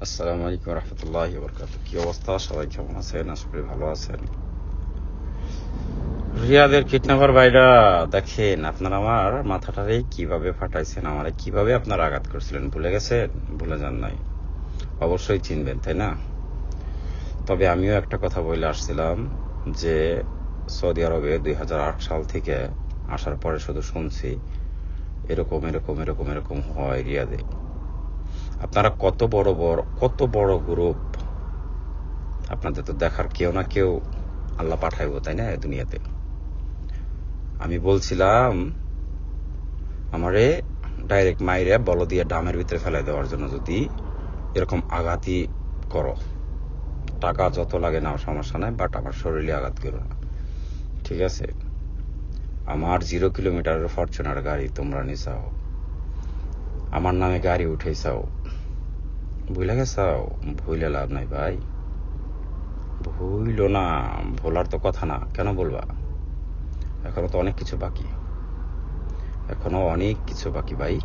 আসসালামু আলাইকুম রহমতুল্লাহি বরকাত। কি অবস্থা? সবাই কেমন আছেন? আশা করি ভালো আছেন। রিয়াদের কিডন্যাপার ভাইরা, দেখেন আপনারা আমার মাথাটারে কিভাবে ফাটাইছেন, আমারে কিভাবে আপনারা আঘাত করছিলেন ভুলে গেছেন? ভুলে যান নাই, অবশ্যই চিনবেন, তাই না? তবে আমিও একটা কথা বলে আসছিলাম যে সৌদি আরবে 2008 সাল থেকে আসার পরে শুধু শুনছি এরকম এরকম এরকম এরকম হয় রিয়াদে। আপনারা কত বড় গ্রুপ, আপনাদের তো দেখার কেউ না কেউ আল্লাহ পাঠাইবো, তাই না দুনিয়াতে। আমি বলছিলাম আমারে ডাইরেক্ট মাইরে বল দিয়ে ডামের ভিতরে ফেলাই দেওয়ার জন্য, যদি এরকম আঘাতই করো, টাকা যত লাগে নাও সমস্যা নাই, বাট আমার শরীরে আঘাত করো না, ঠিক আছে? আমার 0 কিলোমিটারের ফরচুনার গাড়ি তোমরা নিছাও, আমার নামে গাড়ি উঠেছাও, ভুলে গেছাও? ভুলে লাভ নাই ভাই, ভুইলো না। ভোলার তো কথা না, কেন বলবা? এখনো তো অনেক কিছু বাকি, এখনো অনেক কিছু বাকি ভাই।